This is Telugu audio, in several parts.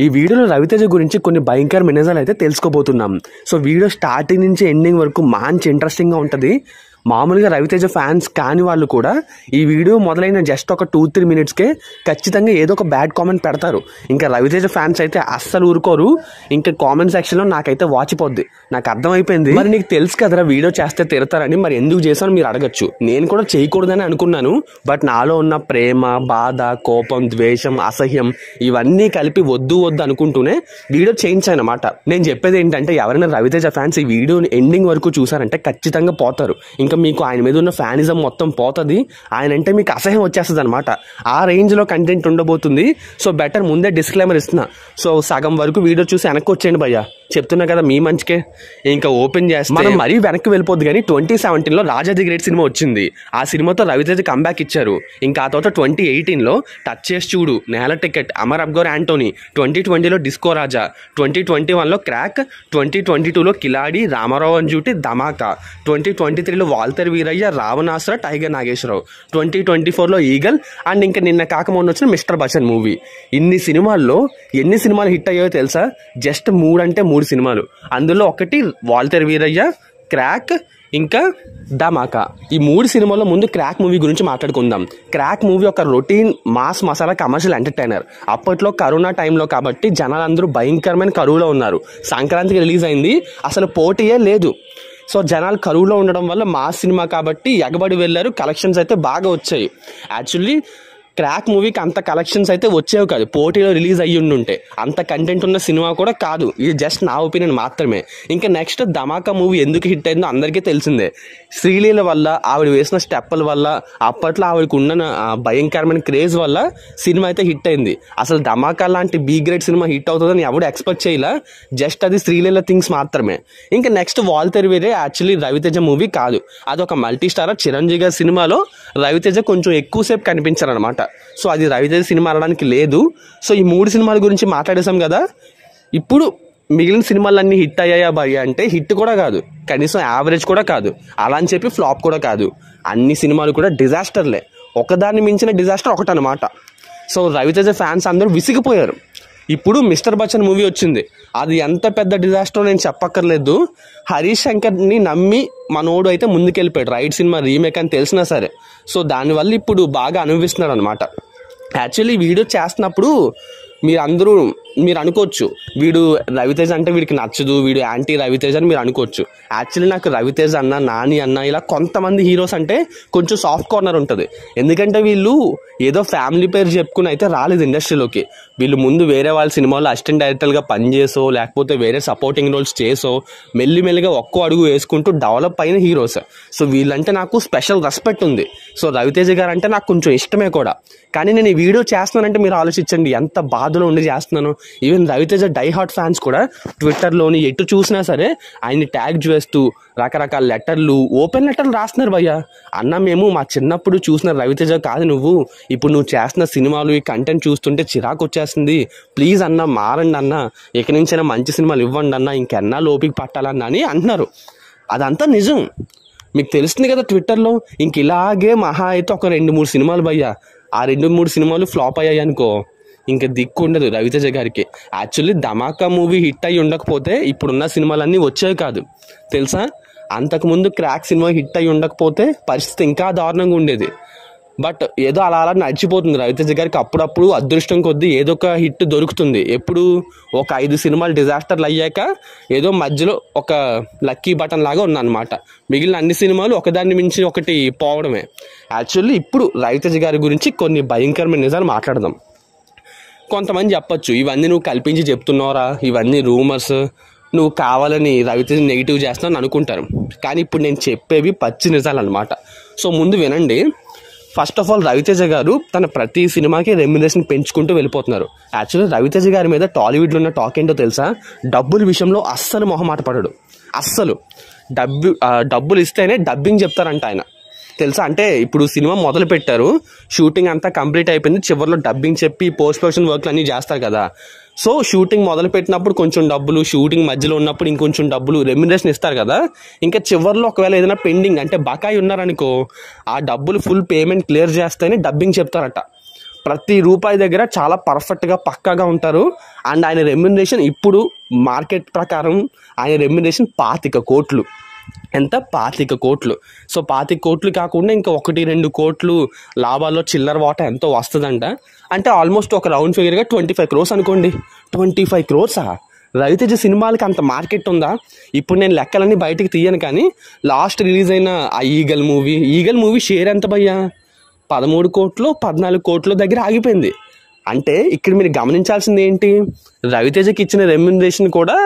ఈ వీడియోలో రవితేజ గురించి కొన్ని భయంకరమైన నిజాలు అయితే తెలుసుకోబోతున్నాం. సో వీడియో స్టార్టింగ్ నుంచి ఎండింగ్ వరకు మంచి ఇంట్రెస్టింగ్గా ఉంటుంది. మామూలుగా రవితేజ ఫ్యాన్స్ కాని వాళ్ళు కూడా ఈ వీడియో మొదలైన జస్ట్ ఒక 2-3 మినిట్స్కే ఖచ్చితంగా ఏదో ఒక బ్యాడ్ కామెంట్ పెడతారు. ఇంకా రవితేజ ఫ్యాన్స్ అయితే అస్సలు ఊరుకోరు. ఇంకా కామెంట్ సెక్షన్లో నాకైతే వాచిపోద్ది. నాకు అర్థమైపోయింది, మరి నీకు తెలుసు కదరా వీడియో చేస్తే తిడతారని, మరి ఎందుకు చేశాను మీరు అడగచ్చు. నేను కూడా చేయకూడదని అనుకున్నాను, బట్ నాలో ఉన్న ప్రేమ, బాధ, కోపం, ద్వేషం, అసహ్యం ఇవన్నీ కలిపి వద్దు అనుకుంటూనే వీడియో చేయించానమాట. నేను చెప్పేది ఏంటంటే, ఎవరైనా రవితేజ ఫ్యాన్స్ ఈ వీడియోని ఎండింగ్ వరకు చూసారంటే ఖచ్చితంగా పోతారు. ఇంకా మీకు ఆయన మీద ఉన్న ఫ్యానిజం మొత్తం పోతుంది. ఆయన అంటే మీకు అసహ్యం వచ్చేస్తుంది అనమాట. ఆ రేంజ్లో కంటెంట్ ఉండబోతుంది. సో బెటర్ ముందే డిస్క్లైమర్ ఇస్తున్నా. సో సగం వరకు వీడియో చూసి వెనక్కి వచ్చేయండి భయ్యా, చెప్తున్నా కదా మీ మంచికే. ఇంకా ఓపెన్ చేస్తే మనం మరీ వెనక్కి వెళ్ళిపోద్ది. కానీ 2017లో రాజా ది గ్రేట్ సినిమా వచ్చింది. ఆ సినిమాతో రవితేజ కంబ్యాక్ ఇచ్చారు. ఇంకా ఆ తర్వాత 2018లో టచ్ చేసి చూడు, నేల టికెట్, అమర్ అక్బర్ యాంటోనీ, 2020లో డిస్కో రాజా, 2021లో క్రాక్, 2022లో కిలాడి, రామారావు అంజూటి, ధమాకా, 2023లో వాల్తర్ వీరయ్య, రావణాసుర, టైగర్ నాగేశ్వరరావు, 2024లో ఈగల్, అండ్ ఇంకా నిన్న కాక మొన్న వచ్చిన మిస్టర్ బచ్చన్ మూవీ. ఇన్ని సినిమాల్లో ఎన్ని సినిమాలు హిట్ అయ్యాయో తెలుసా? జస్ట్ 3 సినిమాలు. అందులో ఒకటి వాల్తర్ వీరయ్య, క్రాక్, ఇంకా ధమాకా. ఈ 3 సినిమాల్లో ముందు క్రాక్ మూవీ గురించి మాట్లాడుకుందాం. క్రాక్ మూవీ ఒక routine mass masala commercial entertainer. అప్పట్లో కరోనా టైంలో కాబట్టి జనాలందరూ భయంకరమైన కరువులో ఉన్నారు. సంక్రాంతికి రిలీజ్ అయింది, అసలు పోటీయే లేదు. సో జనాలు కరువులో ఉండడం వల్ల మాస్ సినిమా కాబట్టి ఎగబడి వెళ్ళారు. కలెక్షన్స్ అయితే బాగా వచ్చాయి. యాక్చువల్లీ క్రాక్ మూవీకి అంత కలెక్షన్స్ అయితే వచ్చేవి కాదు, పోటీలో రిలీజ్ అయ్యి ఉంటే. అంత కంటెంట్ ఉన్న సినిమా కూడా కాదు. ఇది జస్ట్ నా ఒపీనియన్ మాత్రమే. ఇంకా నెక్స్ట్ ధమాకా మూవీ ఎందుకు హిట్ అయిందో అందరికీ తెలిసిందే. శ్రీలీల వల్ల, ఆవిడ వేసిన స్టెప్పుల వల్ల, అప్పట్లో ఆవిడకు ఉన్న భయంకరమైన క్రేజ్ వల్ల సినిమా అయితే హిట్ అయింది. అసలు ధమాకా లాంటి బీ గ్రేడ్ సినిమా హిట్ అవుతుందని ఎవడు ఎక్స్పెక్ట్ చేయలే. జస్ట్ అది శ్రీలీల థింగ్స్ మాత్రమే. ఇంకా నెక్స్ట్ వాల్తర్ వీరే యాక్చువల్లీ రవితేజ మూవీ కాదు, అదొక మల్టీ స్టారర్ చిరంజీవి గారి సినిమాలో రవితేజ కొంచెం ఎక్కువసేపు కనిపించారనమాట. సో అది రవితేజ సినిమా అనడానికి లేదు. సో ఈ 3 సినిమాల గురించి మాట్లాడేసాం కదా. ఇప్పుడు మిగిలిన సినిమాలన్నీ హిట్ అయ్యాయా భయ్యా అంటే హిట్ కూడా కాదు, కనీసం యావరేజ్ కూడా కాదు, అలా అని చెప్పి ఫ్లాప్ కూడా కాదు. అన్ని సినిమాలు కూడా డిజాస్టర్లే. ఒకదాన్ని మించిన డిజాస్టర్ ఒకటనమాట. సో రవితేజ ఫ్యాన్స్ అందరూ విసిగిపోయారు. ఇప్పుడు మిస్టర్ బచ్చన్ మూవీ వచ్చింది. అది ఎంత పెద్ద డిజాస్టర్ నేను చెప్పక్కర్లేదు. హరీష్ శంకర్ని నమ్మి మనోడు అయితే ముందుకెళ్ళిపోయాడు, రైట్ సినిమా రీమేక్ అని తెలిసినా సరే. సో దానివల్ల ఇప్పుడు బాగా అనుభవిస్తున్నాడు అనమాట. యాక్చువల్లీ వీడియో చేస్తున్నప్పుడు మీరు అనుకోవచ్చు, వీడు రవితేజ అంటే వీడికి నచ్చదు, వీడు యాంటీ రవితేజ అని మీరు అనుకోవచ్చు. యాక్చువల్లీ నాకు రవితేజ అన్న, నాని అన్న, ఇలా కొంతమంది హీరోస్ అంటే కొంచెం సాఫ్ట్ కార్నర్ ఉంటుంది. ఎందుకంటే వీళ్ళు ఏదో ఫ్యామిలీ పేరు చెప్పుకుని అయితే రాలేదు ఇండస్ట్రీలోకి. వీళ్ళు ముందు వేరే వాళ్ళ సినిమాలో అసిస్టెంట్ డైరెక్టర్గా పనిచేసో, లేకపోతే వేరే సపోర్టింగ్ రోల్స్ చేసో మెల్లిమెల్లిగా ఒక్కో అడుగు వేసుకుంటూ డెవలప్ అయిన హీరోస్. సో వీళ్ళంటే నాకు స్పెషల్ రెస్పెక్ట్ ఉంది. సో రవితేజ గారు అంటే నాకు కొంచెం ఇష్టమే కూడా. కానీ నేను ఈ వీడియో చేస్తున్నానంటే మీరు ఆలోచించండి ఎంత బాధలో ఉండి చేస్తున్నాను. Even Ravi Teja die hard fans కూడా ట్విట్టర్లోని ఎటు చూసినా సరే ఆయన్ని ట్యాగ్ చేస్తూ రకరకాల లెటర్లు, ఓపెన్ లెటర్లు రాస్తున్నారు. భయ్యా అన్న, మేము మా చిన్నప్పుడు చూసిన రవితేజ కాదు నువ్వు, ఇప్పుడు నువ్వు చేస్తున్న సినిమాలు, ఈ కంటెంట్ చూస్తుంటే చిరాకు వచ్చేస్తుంది, ప్లీజ్ అన్న మారండి అన్న, ఇక నుంచైనా మంచి సినిమాలు ఇవ్వండి అన్న, ఇంకెన్నాళ్ళు ఓపిక పట్టాలన్న అని అంటున్నారు. అదంతా నిజం, మీకు తెలుస్తుంది కదా. ట్విట్టర్లో ఇంక ఇలాగే మహా అయితే ఒక 2-3 సినిమాలు భయ్యా, ఆ 2-3 సినిమాలు ఫ్లాప్ అయ్యాయి అనుకో, ఇంకా దిక్కు ఉండదు రవితేజ గారికి. యాక్చువల్లీ ధమాకా మూవీ హిట్ అయ్యి ఉండకపోతే ఇప్పుడున్న సినిమాలన్నీ వచ్చేవి కాదు తెలుసా. అంతకుముందు క్రాక్ సినిమా హిట్ అయ్యి ఉండకపోతే పరిస్థితి ఇంకా దారుణంగా ఉండేది. బట్ ఏదో అలా నడిచిపోతుంది రవితేజ గారికి. అప్పుడప్పుడు అదృష్టం కొద్దీ ఏదో ఒక హిట్ దొరుకుతుంది. ఎప్పుడు ఒక 5 సినిమాలు డిజాస్టర్లు అయ్యాక ఏదో మధ్యలో ఒక లక్కీ బటన్ లాగా ఉందన్నమాట. మిగిలిన అన్ని సినిమాలు ఒకదాన్ని మించి ఒకటి పోవడమే. యాక్చువల్లీ ఇప్పుడు రవితేజ గారి గురించి కొన్ని భయంకరమైన నిజాలు మాట్లాడదాం. కొంతమంది చెప్పొచ్చు, ఇవన్నీ నువ్వు కల్పించి చెప్తున్నావురా, ఇవన్నీ రూమర్స్, నువ్వు కావాలని రవితేజ నెగిటివ్ చేస్తున్నావు అనుకుంటారు. కానీ ఇప్పుడు నేను చెప్పేవి పచ్చి నిజాలు అనమాట. సో ముందు వినండి. ఫస్ట్ ఆఫ్ ఆల్ రవితేజ గారు తన ప్రతి సినిమాకి రెమ్యునరేషన్ పెంచుకుంటూ వెళ్ళిపోతున్నారు. యాక్చువల్లీ రవితేజ గారి మీద టాలీవుడ్లో ఉన్న టాక్ ఏంటో తెలుసా? డబ్బుల విషయంలో అస్సలు మొహమాట పడడు. అస్సలు డబ్బులు ఇస్తేనే డబ్బింగ్ చెప్తారంట ఆయన, తెలుసా. అంటే ఇప్పుడు సినిమా మొదలు పెట్టారు, షూటింగ్ అంతా కంప్లీట్ అయిపోయింది, చివరిలో డబ్బింగ్ చెప్పి పోస్ట్ ప్రొడక్షన్ వర్క్లు అన్నీ చేస్తారు కదా. సో షూటింగ్ మొదలు పెట్టినప్పుడు కొంచెం డబ్బులు, షూటింగ్ మధ్యలో ఉన్నప్పుడు ఇంకొంచెం డబ్బులు రెమ్యునరేషన్ ఇస్తారు కదా. ఇంకా చివరిలో ఒకవేళ ఏదైనా పెండింగ్ అంటే బకాయి ఉన్నారనుకో, ఆ డబ్బులు ఫుల్ పేమెంట్ క్లియర్ చేస్తేనే డబ్బింగ్ చెప్తారట. ప్రతి రూపాయి దగ్గర చాలా పర్ఫెక్ట్గా పక్కాగా ఉంటారు. అండ్ ఆయన రెమ్యునరేషన్ ఇప్పుడు మార్కెట్ ప్రకారం ఆయన రెమ్యునరేషన్ 25 కోట్లు. ఎంత? 25 కోట్లు. సో 25 కోట్లు కాకుండా ఇంకా 1-2 కోట్లు లాభాల్లో చిల్లర వాటా ఎంతో వస్తుందంట. అంటే ఆల్మోస్ట్ ఒక రౌండ్ ఫిగర్గా 25 crores అనుకోండి. 25 crores రవితేజ సినిమాలకి అంత మార్కెట్ ఉందా? ఇప్పుడు నేను లెక్కలన్నీ బయటికి తీయను, కానీ లాస్ట్ రిలీజ్ అయిన ఆ ఈగల్ మూవీ షేర్ ఎంత భయ్యా? 13 కోట్లు 14 కోట్ల దగ్గర ఆగిపోయింది. అంటే ఇక్కడ మీరు గమనించాల్సింది ఏంటి, రవితేజకి ఇచ్చిన రెమ్యునరేషన్ కూడా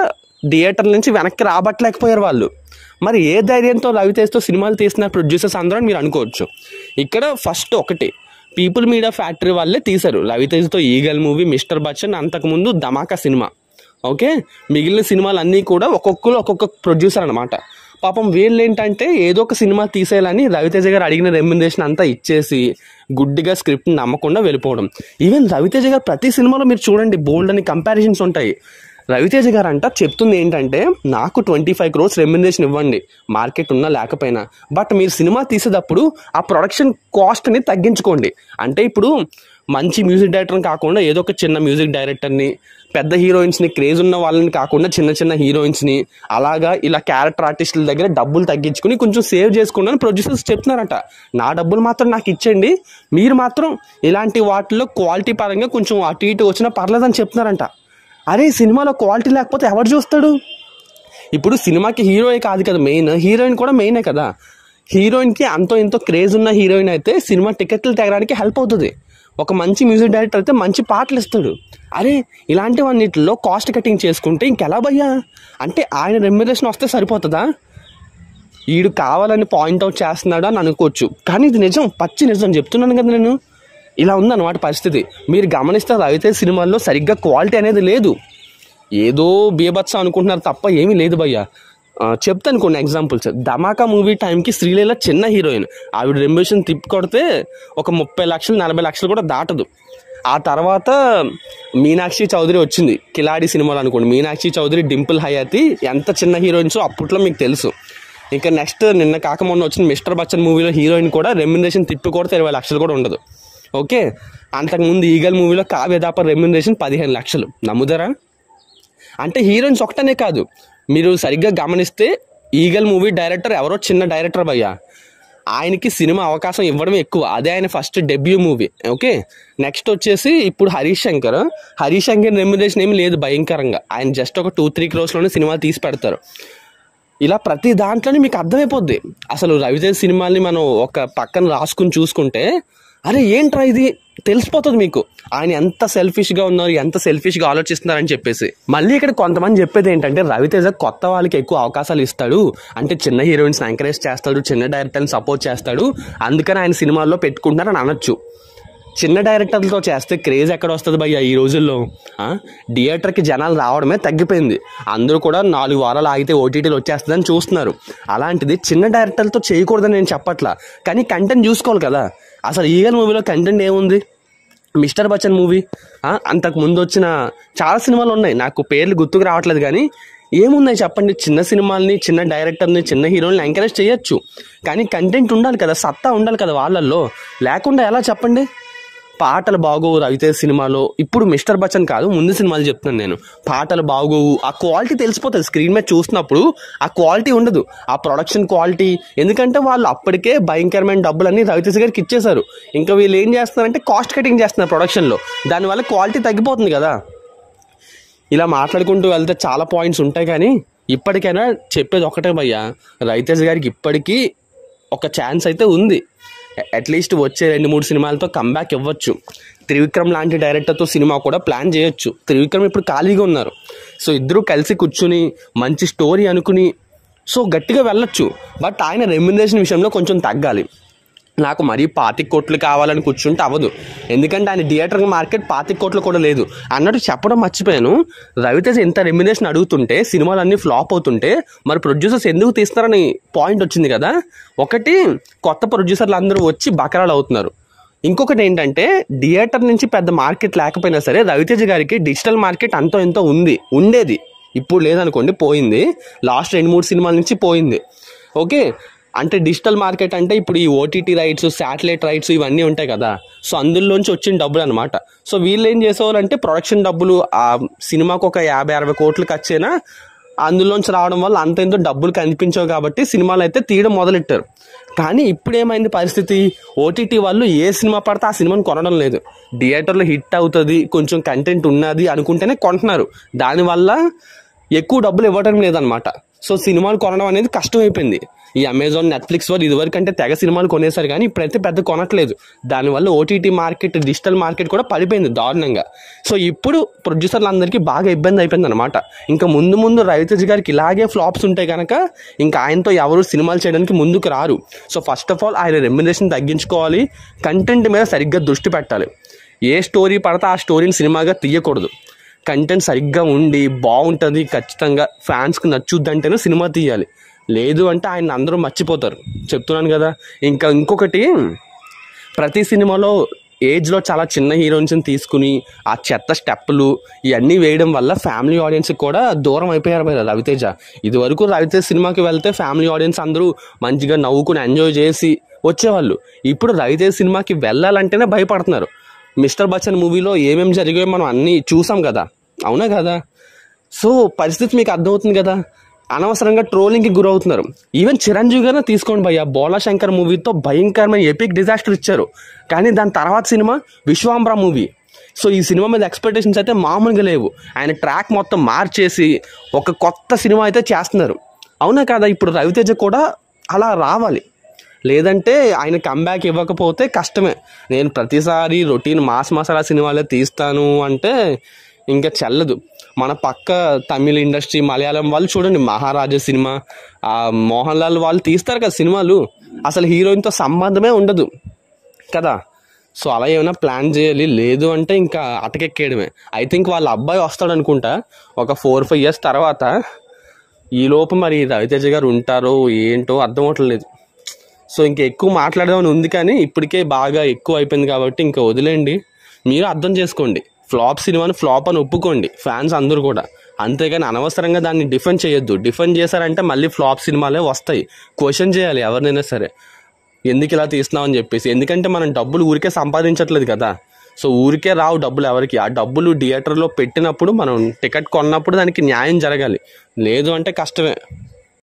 థియేటర్ నుంచి వెనక్కి రాబట్టలేకపోయారు వాళ్ళు. మరి ఏ ధైర్యంతో రవితేజతో సినిమాలు తీసిన ప్రొడ్యూసర్స్ అందరూ అని మీరు అనుకోవచ్చు. ఇక్కడ ఫస్ట్ ఒకటి పీపుల్ మీడియా ఫ్యాక్టరీ వాళ్ళే తీశారు రవితేజతో ఈగల్ మూవీ, మిస్టర్ బచ్చన్, అంతకుముందు ధమాకా సినిమా. ఓకే, మిగిలిన సినిమాలు అన్నీ కూడా ఒక్కొక్కరు ఒక్కొక్క ప్రొడ్యూసర్ అనమాట. పాపం వీళ్ళు ఏంటంటే ఏదో ఒక సినిమా తీసేయాలని రవితేజ గారు అడిగిన రెమ్యునరేషన్ అంతా ఇచ్చేసి గుడ్డిగా స్క్రిప్ట్ నమ్మకుండా వెళ్ళిపోవడం. ఈవెన్ రవితేజ గారు ప్రతి సినిమాలో మీరు చూడండి బోల్డ్ అని కంపారిజన్స్ ఉంటాయి. రవితేజ గారు అంట చెప్తుంది ఏంటంటే, నాకు 25 crores రెమ్యునరేషన్ ఇవ్వండి మార్కెట్ ఉన్నా లేకపోయినా, బట్ మీరు సినిమా తీసేటప్పుడు ఆ ప్రొడక్షన్ కాస్ట్ని తగ్గించుకోండి. అంటే ఇప్పుడు మంచి మ్యూజిక్ డైరెక్టర్ని కాకుండా ఏదో ఒక చిన్న మ్యూజిక్ డైరెక్టర్ని, పెద్ద హీరోయిన్స్ని, క్రేజ్ ఉన్న వాళ్ళని కాకుండా చిన్న చిన్న హీరోయిన్స్ని, అలాగా ఇలా క్యారెక్టర్ ఆర్టిస్టుల దగ్గర డబ్బులు తగ్గించుకుని కొంచెం సేవ్ చేసుకున్నాను ప్రొడ్యూసర్స్ చెప్తున్నారట. నా డబ్బులు మాత్రం నాకు ఇచ్చేయండి, మీరు మాత్రం ఇలాంటి వాటిలో క్వాలిటీ పరంగా కొంచెం అటు ఇటు వచ్చినా పర్లేదని చెప్తున్నారంట. అరే సినిమాలో క్వాలిటీ లేకపోతే ఎవరు చూస్తాడు? ఇప్పుడు సినిమాకి హీరోయే కాదు కదా మెయిన్, హీరోయిన్ కూడా మెయినే కదా. హీరోయిన్కి అంతో ఎంతో క్రేజ్ ఉన్న హీరోయిన్ అయితే సినిమా టికెట్లు తెగడానికి హెల్ప్ అవుతుంది. ఒక మంచి మ్యూజిక్ డైరెక్టర్ అయితే మంచి పాటలు ఇస్తాడు. అరే ఇలాంటివన్నిటిలో కాస్ట్ కటింగ్ చేసుకుంటే ఇంకెలా భయ్యా? అంటే ఆయన రెమ్యునరేషన్ వస్తే సరిపోతుందా? వీడు కావాలని పాయింట్అవుట్ చేస్తున్నాడు అని అనుకోవచ్చు, కానీ ఇది నిజం, పచ్చి నిజం చెప్తున్నాను కదా నేను. ఇలా ఉందన్నమాట పరిస్థితి. మీరు గమనిస్తే రవితేజ సినిమాల్లో సరిగ్గా క్వాలిటీ అనేది లేదు. ఏదో బీభత్సం అనుకుంటున్నారు తప్ప ఏమీ లేదు భయ్యా. చెప్తాను కొన్ని ఎగ్జాంపుల్స్. ధమాకా మూవీ టైంకి శ్రీలీల చిన్న హీరోయిన్, ఆవిడ రెమ్యునరేషన్ తిప్పి కొడితే ఒక 30 లక్షలు 40 లక్షలు కూడా దాటదు. ఆ తర్వాత మీనాక్షి చౌదరి వచ్చింది కిలాడి సినిమాలు అనుకోండి. మీనాక్షి చౌదరి, డింపుల్ హయాతి ఎంత చిన్న హీరోయిన్స్ అప్పట్లో మీకు తెలుసు. ఇంకా నెక్స్ట్ నిన్న కాక మొన్న వచ్చిన మిస్టర్ బచ్చన్ మూవీలో హీరోయిన్ కూడా రెమ్యునరేషన్ తిప్పి కొడితే 20 లక్షలు కూడా ఉండదు. ఓకే, అంతకుముందు ఈగల్ మూవీలో కావ్య దాపర్ రెమ్యునరేషన్ 15 లక్షలు. నమ్ముదరా? అంటే హీరోయిన్స్ ఒకటనే కాదు, మీరు సరిగ్గా గమనిస్తే ఈగల్ మూవీ డైరెక్టర్ ఎవరో చిన్న డైరెక్టర్ భయ్యా, ఆయనకి సినిమా అవకాశం ఇవ్వడం ఎక్కువ. అదే ఆయన first debut movie. Okay, next వచ్చేసి ఇప్పుడు హరీష్ శంకర్ రెమ్యునరేషన్ ఏమి లేదు భయంకరంగా. ఆయన జస్ట్ ఒక 2-3 crores సినిమాలు తీసి పెడతారు. ఇలా ప్రతి దాంట్లోనే మీకు అర్థమైపోద్ది. అసలు రవితేజ సినిమాల్ని మనం ఒక పక్కన రాసుకుని చూసుకుంటే అరే ఏంట్రా ఇది తెలిసిపోతుంది మీకు, ఆయన ఎంత సెల్ఫిష్గా ఉన్నారు, ఎంత సెల్ఫిష్గా ఆలోచిస్తున్నారని చెప్పేసి. మళ్ళీ ఇక్కడ కొంతమంది చెప్పేది ఏంటంటే రవితేజ కొత్త వాళ్ళకి ఎక్కువ అవకాశాలు ఇస్తాడు, అంటే చిన్న హీరోయిన్స్ని ఎంకరేజ్ చేస్తాడు, చిన్న డైరెక్టర్ని సపోర్ట్ చేస్తాడు, అందుకని ఆయన సినిమాల్లో పెట్టుకుంటారని అనొచ్చు. చిన్న డైరెక్టర్లతో చేస్తే క్రేజ్ ఎక్కడ వస్తుంది భయ్యా ఈ రోజుల్లో? థియేటర్కి జనాలు రావడమే తగ్గిపోయింది. అందరూ కూడా 4 వారాలు ఆగితే ఓటీటీలు వచ్చేస్తుందని చూస్తున్నారు. అలాంటిది చిన్న డైరెక్టర్లతో చేయకూడదని నేను చెప్పట్లా, కానీ కంటెంట్ చూసుకోవాలి కదా. అసలు ఈగల్ మూవీలో కంటెంట్ ఏముంది? మిస్టర్ బచ్చన్ మూవీ, అంతకు ముందు వచ్చిన చాలా సినిమాలు ఉన్నాయి, నాకు పేర్లు గుర్తుకు రావట్లేదు, కానీ ఏమున్నాయి చెప్పండి? చిన్న సినిమాల్ని, చిన్న డైరెక్టర్ని, చిన్న హీరోని ఎంకరేజ్ చేయొచ్చు, కానీ కంటెంట్ ఉండాలి కదా, సత్తా ఉండాలి కదా వాళ్ళల్లో. లేకుండా ఎలా చెప్పండి? పాటలు బాగోవు రవితేజ సినిమాలో. ఇప్పుడు మిస్టర్ బచ్చన్ కాదు, ముందు సినిమాలు చెప్తున్నాను నేను. పాటలు బాగోవు, ఆ క్వాలిటీ తెలిసిపోతుంది స్క్రీన్ మీద చూసినప్పుడు. ఆ క్వాలిటీ ఉండదు, ఆ ప్రొడక్షన్ క్వాలిటీ. ఎందుకంటే వాళ్ళు అప్పటికే భయంకరమైన డబ్బులన్నీ రవితేజ గారికి ఇచ్చేశారు. ఇంకా వీళ్ళు ఏం చేస్తున్నారంటే కాస్ట్ కటింగ్ చేస్తున్నారు ప్రొడక్షన్లో, దానివల్ల క్వాలిటీ తగ్గిపోతుంది కదా. ఇలా మాట్లాడుకుంటూ వెళ్తే చాలా పాయింట్స్ ఉంటాయి, కానీ ఇప్పటికైనా చెప్పేది ఒకటే భయ్యా, రవితేజ గారికి ఇప్పటికీ ఒక ఛాన్స్ అయితే ఉంది. అట్లీస్ట్ వచ్చే 2-3 సినిమాలతో కంబ్యాక్ ఇవ్వచ్చు. త్రివిక్రమ్ లాంటి డైరెక్టర్తో సినిమా కూడా ప్లాన్ చేయొచ్చు. త్రివిక్రమ్ ఇప్పుడు ఖాళీగా ఉన్నారు, సో ఇద్దరు కలిసి కూర్చుని మంచి స్టోరీ అనుకుని సో గట్టిగా వెళ్ళొచ్చు. బట్ ఆయన రెమ్యునరేషన్ విషయంలో కొంచెం తగ్గాలి. నాకు మరీ 25 కోట్లు కావాలని కూర్చుంటే అవ్వదు, ఎందుకంటే ఆయన థియేటర్ మార్కెట్ 25 కోట్లు కూడా లేదు అన్నట్టు చెప్పడం మర్చిపోయాను. రవితేజ ఇంత రెమ్యునరేషన్ అడుగుతుంటే, సినిమాలన్నీ ఫ్లాప్ అవుతుంటే మరి ప్రొడ్యూసర్స్ ఎందుకు తీస్తారని పాయింట్ వచ్చింది కదా. ఒకటి, కొత్త ప్రొడ్యూసర్లు అందరూ వచ్చి బకరాలు అవుతున్నారు. ఇంకొకటి ఏంటంటే, థియేటర్ నుంచి పెద్ద మార్కెట్ లేకపోయినా సరే రవితేజ గారికి డిజిటల్ మార్కెట్ అంతో ఎంతో ఉండేది. ఇప్పుడు లేదనుకోండి, పోయింది. లాస్ట్ 2-3 సినిమాల నుంచి పోయింది. ఓకే, అంటే డిజిటల్ మార్కెట్ అంటే ఇప్పుడు ఈ ఓటీటీ రైట్స్, శాటిలైట్ రైట్స్ ఇవన్నీ ఉంటాయి కదా, సో అందులోంచి వచ్చిన డబ్బులు అనమాట. సో వీళ్ళు ఏం చేసేవాళ్ళంటే ప్రొడక్షన్ డబ్బులు, ఆ సినిమాకు ఒక 50-60 కోట్లు ఖర్చైనా అందులోంచి రావడం వల్ల అంత ఎంతో డబ్బులు కనిపించవు కాబట్టి సినిమాలు అయితే తీయడం మొదలెట్టారు. కానీ ఇప్పుడు ఏమైంది పరిస్థితి, ఓటీటీ వాళ్ళు ఏ సినిమా పడితే ఆ సినిమాని కొనడం లేదు. థియేటర్లో హిట్ అవుతుంది, కొంచెం కంటెంట్ ఉన్నది అనుకుంటేనే కొంటున్నారు. దానివల్ల ఎక్కువ డబ్బులు ఇవ్వడం లేదనమాట. సో సినిమాలు కొనడం అనేది కష్టమైపోయింది. ఈ అమెజాన్, నెట్ఫ్లిక్స్ వాళ్ళు ఇదివరకు అంటే తెగ సినిమాలు కొనేసారు, కానీ ఇప్పుడైతే పెద్ద కొనట్లేదు. దానివల్ల ఓటీటీ మార్కెట్, డిజిటల్ మార్కెట్ కూడా పడిపోయింది దారుణంగా. సో ఇప్పుడు ప్రొడ్యూసర్లందరికీ బాగా ఇబ్బంది అయిపోయింది అనమాట. ఇంకా ముందు ముందు రవితేజ గారికి ఇలాగే ఫ్లాప్స్ ఉంటే కనుక ఇంకా ఆయనతో ఎవరు సినిమాలు చేయడానికి ముందుకు రారు. సో ఫస్ట్ ఆఫ్ ఆల్ ఆయన రెమ్యునరేషన్ తగ్గించుకోవాలి, కంటెంట్ మీద సరిగ్గా దృష్టి పెట్టాలి. ఏ స్టోరీ పడితే ఆ స్టోరీని సినిమాగా తీయకూడదు. కంటెంట్ సరిగ్గా ఉండి బాగుంటుంది, ఖచ్చితంగా ఫ్యాన్స్కి నచ్చుద్దంటేనే సినిమా తీయాలి. లేదు అంటే ఆయన అందరూ మర్చిపోతారు, చెప్తున్నాను కదా. ఇంకా ఇంకొకటి, ప్రతి సినిమాలో ఏజ్లో చాలా చిన్న హీరోయిన్స్ని తీసుకుని ఆ చెత్త స్టెప్పులు ఇవన్నీ వేయడం వల్ల ఫ్యామిలీ ఆడియన్స్కి కూడా దూరం అయిపోయారు రవితేజ. ఇదివరకు రవితేజ సినిమాకి వెళ్తే ఫ్యామిలీ ఆడియన్స్ అందరూ మంచిగా నవ్వుకుని ఎంజాయ్ చేసి వచ్చేవాళ్ళు. ఇప్పుడు రవితేజ సినిమాకి వెళ్ళాలంటేనే భయపడుతున్నారు. మిస్టర్ బచ్చన్ మూవీలో ఏమేమి జరిగాయో మనం అన్నీ చూసాం కదా, అవునా కదా. సో పరిస్థితి మీకు అర్థమవుతుంది కదా. అనవసరంగా ట్రోలింగ్కి గురవుతున్నారు. ఈవెన్ చిరంజీవి గారిని తీసుకోండి భయ్య, బోలా శంకర్ మూవీతో భయంకరమైన ఎపిక్ డిజాస్టర్ ఇచ్చారు. కానీ దాని తర్వాత సినిమా విశ్వాంబర మూవీ. సో ఈ సినిమా మీద ఎక్స్పెక్టేషన్స్ అయితే మామూలుగా లేవు. ఆయన ట్రాక్ మొత్తం మార్చేసి ఒక కొత్త సినిమా అయితే చేస్తున్నారు, అవునా కదా. ఇప్పుడు రవితేజ కూడా అలా రావాలి, లేదంటే ఆయన కంబ్యాక్ ఇవ్వకపోతే కష్టమే. నేను ప్రతిసారి రొటీన్ మాస్ మసాలా సినిమాలే తీస్తాను అంటే ఇంకా చెల్లదు. మన పక్క తమిళ ఇండస్ట్రీ, మలయాళం వాళ్ళు చూడండి, మహారాజా సినిమా, మోహన్ లాల్ వాళ్ళు తీస్తారు కదా సినిమాలు, అసలు హీరోయిన్తో సంబంధమే ఉండదు కదా. సో అలా ఏమైనా ప్లాన్ చేయాలి, లేదు అంటే ఇంకా అటకెక్కేయడమే. ఐ థింక్ వాళ్ళ అబ్బాయి వస్తాడు అనుకుంటా ఒక 4-5 years తర్వాత. ఈ లోపు మరి రవితేజ గారు ఉంటారో ఏంటో అర్థం అవట్లేదు. సో ఇంకా ఎక్కువ మాట్లాడదామని ఉంది, కానీ ఇప్పటికే బాగా ఎక్కువ అయిపోయింది కాబట్టి ఇంకా వదిలేండి. మీరు అర్థం చేసుకోండి, ఫ్లాప్ సినిమాని ఫ్లాప్ అని ఒప్పుకోండి ఫ్యాన్స్ అందరూ కూడా. అంతేగాని అనవసరంగా దాన్ని డిఫెండ్ చేయొద్దు. డిఫెండ్ చేశారంటే మళ్ళీ ఫ్లాప్ సినిమాలే వస్తాయి. క్వశ్చన్ చేయాలి ఎవరినైనా సరే, ఎందుకు ఇలా తీస్తున్నావు అని చెప్పేసి. ఎందుకంటే మనం డబ్బులు ఊరికే సంపాదించట్లేదు కదా. సో ఊరికే రావు డబ్బులు ఎవరికి. ఆ డబ్బులు థియేటర్లో పెట్టినప్పుడు, మనం టికెట్ కొన్నప్పుడు దానికి న్యాయం జరగాలి, లేదు అంటే కష్టమే.